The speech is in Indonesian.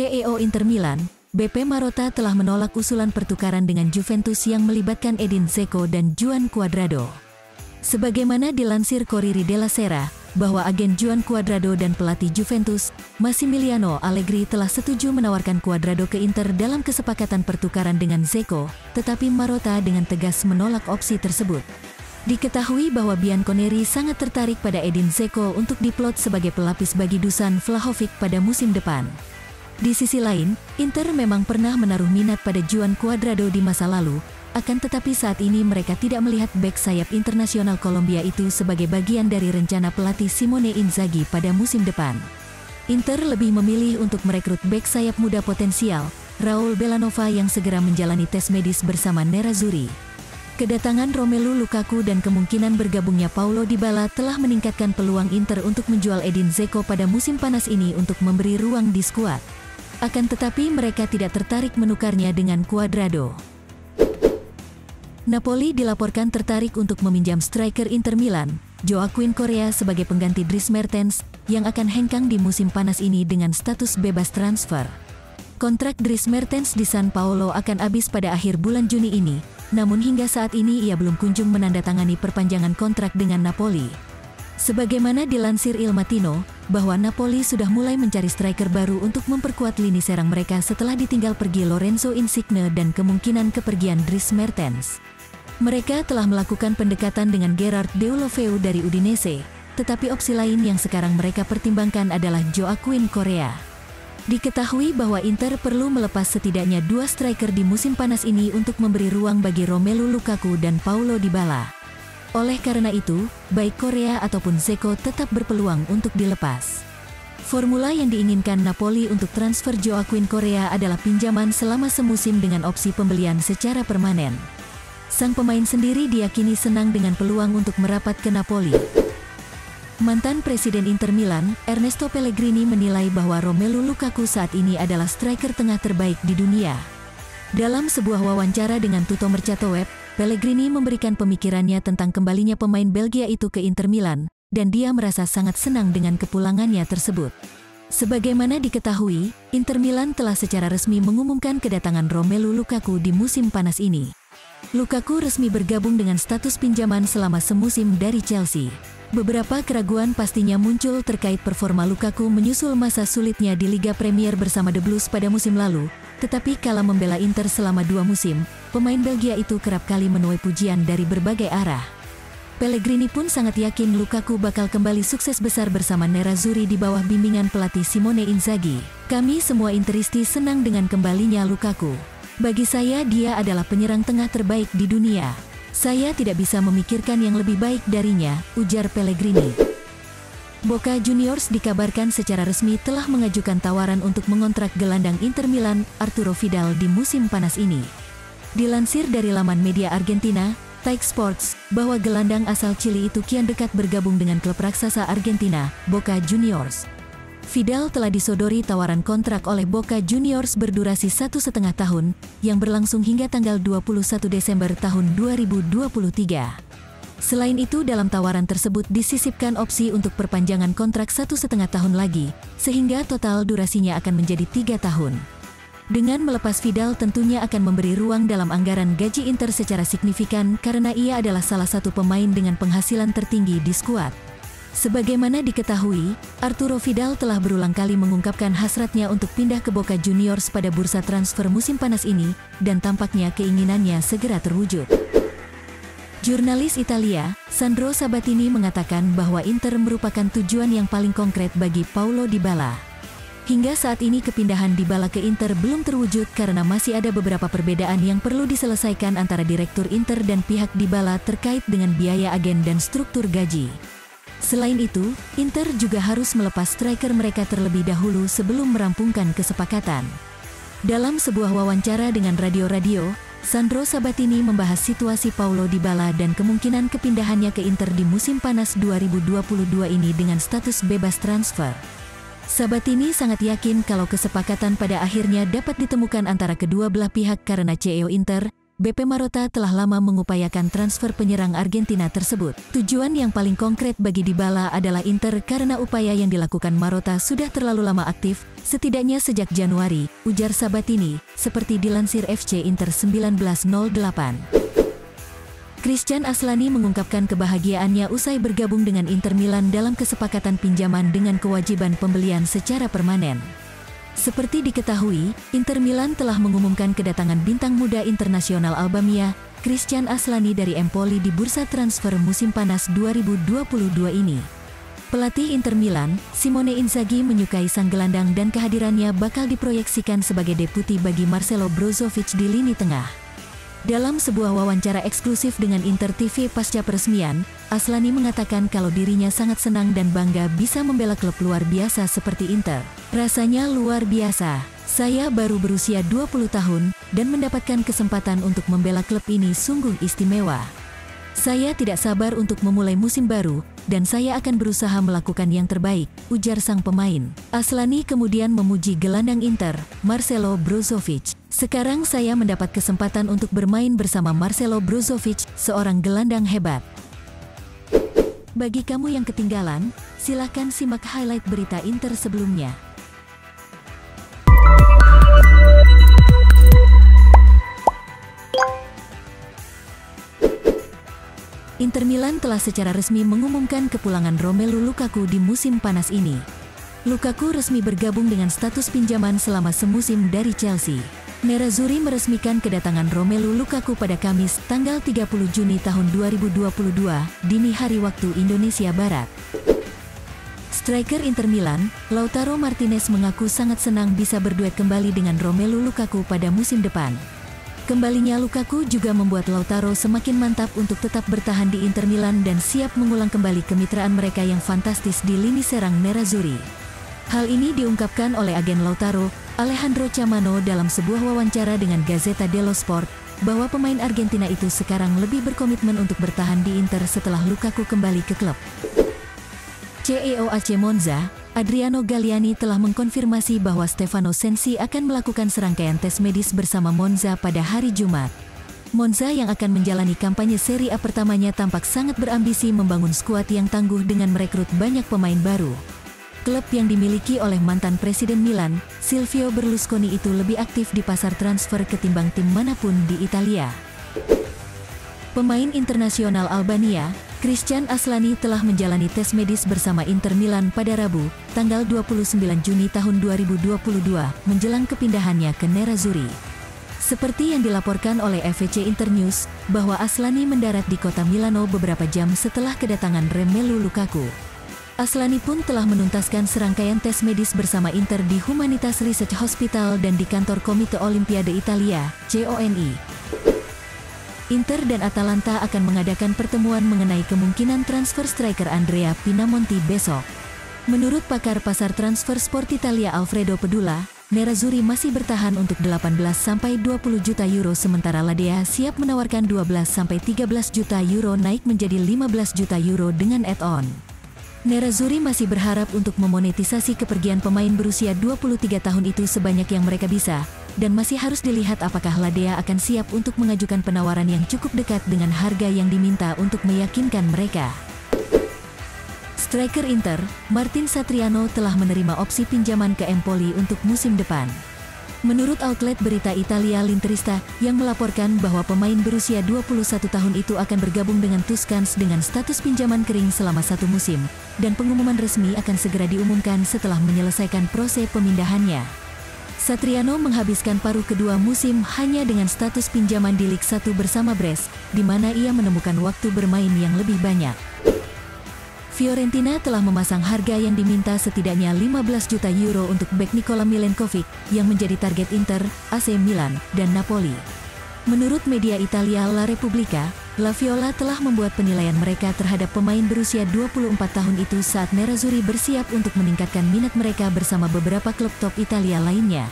CEO Inter Milan, BP Marotta telah menolak usulan pertukaran dengan Juventus yang melibatkan Edin Dzeko dan Juan Cuadrado. Sebagaimana dilansir Corriere della Sera, bahwa agen Juan Cuadrado dan pelatih Juventus, Massimiliano Allegri telah setuju menawarkan Cuadrado ke Inter dalam kesepakatan pertukaran dengan Dzeko, tetapi Marotta dengan tegas menolak opsi tersebut. Diketahui bahwa Bianconeri sangat tertarik pada Edin Dzeko untuk diplot sebagai pelapis bagi Dusan Vlahovic pada musim depan. Di sisi lain, Inter memang pernah menaruh minat pada Juan Cuadrado di masa lalu, akan tetapi saat ini mereka tidak melihat bek sayap internasional Kolombia itu sebagai bagian dari rencana pelatih Simone Inzaghi pada musim depan. Inter lebih memilih untuk merekrut bek sayap muda potensial, Raul Belanova yang segera menjalani tes medis bersama Nerazzurri. Kedatangan Romelu Lukaku dan kemungkinan bergabungnya Paulo Dybala telah meningkatkan peluang Inter untuk menjual Edin Dzeko pada musim panas ini untuk memberi ruang di skuad. Akan tetapi mereka tidak tertarik menukarnya dengan Cuadrado. Napoli dilaporkan tertarik untuk meminjam striker Inter Milan, Joaquin Correa sebagai pengganti Dries Mertens, yang akan hengkang di musim panas ini dengan status bebas transfer. Kontrak Dries Mertens di San Paolo akan habis pada akhir bulan Juni ini, namun hingga saat ini ia belum kunjung menandatangani perpanjangan kontrak dengan Napoli. Sebagaimana dilansir Il Mattino, bahwa Napoli sudah mulai mencari striker baru untuk memperkuat lini serang mereka setelah ditinggal pergi Lorenzo Insigne dan kemungkinan kepergian Dries Mertens. Mereka telah melakukan pendekatan dengan Gerard Deulofeu dari Udinese, tetapi opsi lain yang sekarang mereka pertimbangkan adalah Joaquin Correa. Diketahui bahwa Inter perlu melepas setidaknya 2 striker di musim panas ini untuk memberi ruang bagi Romelu Lukaku dan Paulo Dybala. Oleh karena itu, baik Correa ataupun Dzeko tetap berpeluang untuk dilepas. Formula yang diinginkan Napoli untuk transfer Joaquin Correa adalah pinjaman selama semusim dengan opsi pembelian secara permanen. Sang pemain sendiri diyakini senang dengan peluang untuk merapat ke Napoli. Mantan Presiden Inter Milan, Ernesto Pellegrini menilai bahwa Romelu Lukaku saat ini adalah striker tengah terbaik di dunia. Dalam sebuah wawancara dengan Tutto Mercato Web, Pellegrini memberikan pemikirannya tentang kembalinya pemain Belgia itu ke Inter Milan, dan dia merasa sangat senang dengan kepulangannya tersebut. Sebagaimana diketahui, Inter Milan telah secara resmi mengumumkan kedatangan Romelu Lukaku di musim panas ini. Lukaku resmi bergabung dengan status pinjaman selama semusim dari Chelsea. Beberapa keraguan pastinya muncul terkait performa Lukaku menyusul masa sulitnya di Liga Premier bersama The Blues pada musim lalu, tetapi kala membela Inter selama 2 musim, pemain Belgia itu kerap kali menuai pujian dari berbagai arah. Pellegrini pun sangat yakin Lukaku bakal kembali sukses besar bersama Nerazzurri di bawah bimbingan pelatih Simone Inzaghi. Kami semua Interisti senang dengan kembalinya Lukaku. Bagi saya dia adalah penyerang tengah terbaik di dunia. Saya tidak bisa memikirkan yang lebih baik darinya, ujar Pellegrini. Boca Juniors dikabarkan secara resmi telah mengajukan tawaran untuk mengontrak gelandang Inter Milan, Arturo Vidal di musim panas ini. Dilansir dari laman media Argentina, Taik Sports, bahwa gelandang asal Chili itu kian dekat bergabung dengan klub raksasa Argentina, Boca Juniors. Vidal telah disodori tawaran kontrak oleh Boca Juniors berdurasi 1,5 tahun, yang berlangsung hingga tanggal 21 Desember tahun 2023. Selain itu dalam tawaran tersebut disisipkan opsi untuk perpanjangan kontrak 1,5 tahun lagi, sehingga total durasinya akan menjadi 3 tahun. Dengan melepas Vidal tentunya akan memberi ruang dalam anggaran gaji Inter secara signifikan karena ia adalah salah satu pemain dengan penghasilan tertinggi di skuad. Sebagaimana diketahui, Arturo Vidal telah berulang kali mengungkapkan hasratnya untuk pindah ke Boca Juniors pada bursa transfer musim panas ini, dan tampaknya keinginannya segera terwujud. Jurnalis Italia, Sandro Sabatini mengatakan bahwa Inter merupakan tujuan yang paling konkret bagi Paulo Dybala. Hingga saat ini kepindahan Dybala ke Inter belum terwujud karena masih ada beberapa perbedaan yang perlu diselesaikan antara direktur Inter dan pihak Dybala terkait dengan biaya agen dan struktur gaji. Selain itu, Inter juga harus melepas striker mereka terlebih dahulu sebelum merampungkan kesepakatan. Dalam sebuah wawancara dengan radio-radio, Sandro Sabatini membahas situasi Paulo Dybala dan kemungkinan kepindahannya ke Inter di musim panas 2022 ini dengan status bebas transfer. Sabatini sangat yakin kalau kesepakatan pada akhirnya dapat ditemukan antara kedua belah pihak karena CEO Inter, BP Marotta telah lama mengupayakan transfer penyerang Argentina tersebut. Tujuan yang paling konkret bagi Dybala adalah Inter karena upaya yang dilakukan Marotta sudah terlalu lama aktif, setidaknya sejak Januari, ujar Sabatini, seperti dilansir FC Inter 1908. Christian Aslani mengungkapkan kebahagiaannya usai bergabung dengan Inter Milan dalam kesepakatan pinjaman dengan kewajiban pembelian secara permanen. Seperti diketahui, Inter Milan telah mengumumkan kedatangan bintang muda internasional Albania, Christian Aslani dari Empoli di bursa transfer musim panas 2022 ini. Pelatih Inter Milan, Simone Inzaghi menyukai sang gelandang dan kehadirannya bakal diproyeksikan sebagai deputi bagi Marcelo Brozovic di lini tengah. Dalam sebuah wawancara eksklusif dengan Inter TV pasca peresmian, Aslani mengatakan kalau dirinya sangat senang dan bangga bisa membela klub luar biasa seperti Inter. Rasanya luar biasa. Saya baru berusia 20 tahun dan mendapatkan kesempatan untuk membela klub ini sungguh istimewa. Saya tidak sabar untuk memulai musim baru, dan saya akan berusaha melakukan yang terbaik, ujar sang pemain. Aslani kemudian memuji gelandang Inter, Marcelo Brozovic. Sekarang saya mendapat kesempatan untuk bermain bersama Marcelo Brozovic, seorang gelandang hebat. Bagi kamu yang ketinggalan, silakan simak highlight berita Inter sebelumnya. Inter Milan telah secara resmi mengumumkan kepulangan Romelu Lukaku di musim panas ini. Lukaku resmi bergabung dengan status pinjaman selama semusim dari Chelsea. Nerazzurri meresmikan kedatangan Romelu Lukaku pada Kamis, tanggal 30 Juni tahun 2022, dini hari waktu Indonesia Barat. Striker Inter Milan, Lautaro Martinez mengaku sangat senang bisa berduet kembali dengan Romelu Lukaku pada musim depan. Kembalinya Lukaku juga membuat Lautaro semakin mantap untuk tetap bertahan di Inter Milan dan siap mengulang kembali kemitraan mereka yang fantastis di lini serang Nerazzurri. Hal ini diungkapkan oleh agen Lautaro, Alejandro Chamano dalam sebuah wawancara dengan Gazzetta dello Sport, bahwa pemain Argentina itu sekarang lebih berkomitmen untuk bertahan di Inter setelah Lukaku kembali ke klub. CEO AC Monza, Adriano Galliani telah mengkonfirmasi bahwa Stefano Sensi akan melakukan serangkaian tes medis bersama Monza pada hari Jumat. Monza yang akan menjalani kampanye Serie A pertamanya tampak sangat berambisi membangun skuad yang tangguh dengan merekrut banyak pemain baru. Klub yang dimiliki oleh mantan Presiden Milan, Silvio Berlusconi itu lebih aktif di pasar transfer ketimbang tim manapun di Italia. Pemain internasional Albania, Christian Aslani telah menjalani tes medis bersama Inter Milan pada Rabu, tanggal 29 Juni tahun 2022, menjelang kepindahannya ke Nerazzurri. Seperti yang dilaporkan oleh FVC Internews, bahwa Aslani mendarat di kota Milano beberapa jam setelah kedatangan Romelu Lukaku. Aslani pun telah menuntaskan serangkaian tes medis bersama Inter di Humanitas Research Hospital dan di kantor Komite Olimpiade Italia, CONI. Inter dan Atalanta akan mengadakan pertemuan mengenai kemungkinan transfer striker Andrea Pinamonti besok. Menurut pakar pasar transfer Sport Italia Alfredo Pedula, Nerazzurri masih bertahan untuk 18-20 juta euro sementara Ladea siap menawarkan 12-13 juta euro naik menjadi 15 juta euro dengan add-on. Nerazzurri masih berharap untuk memonetisasi kepergian pemain berusia 23 tahun itu sebanyak yang mereka bisa, dan masih harus dilihat apakah Ladea akan siap untuk mengajukan penawaran yang cukup dekat dengan harga yang diminta untuk meyakinkan mereka. Striker Inter, Martin Satriano telah menerima opsi pinjaman ke Empoli untuk musim depan. Menurut outlet berita Italia L'Interista, yang melaporkan bahwa pemain berusia 21 tahun itu akan bergabung dengan Tuscans dengan status pinjaman kering selama 1 musim, dan pengumuman resmi akan segera diumumkan setelah menyelesaikan proses pemindahannya. Satriano menghabiskan paruh kedua musim hanya dengan status pinjaman di Liga 1 bersama Brest, di mana ia menemukan waktu bermain yang lebih banyak. Fiorentina telah memasang harga yang diminta setidaknya 15 juta euro untuk bek Nikola Milenkovic, yang menjadi target Inter, AC Milan, dan Napoli. Menurut media Italia La Repubblica, La Viola telah membuat penilaian mereka terhadap pemain berusia 24 tahun itu saat Nerazzurri bersiap untuk meningkatkan minat mereka bersama beberapa klub top Italia lainnya.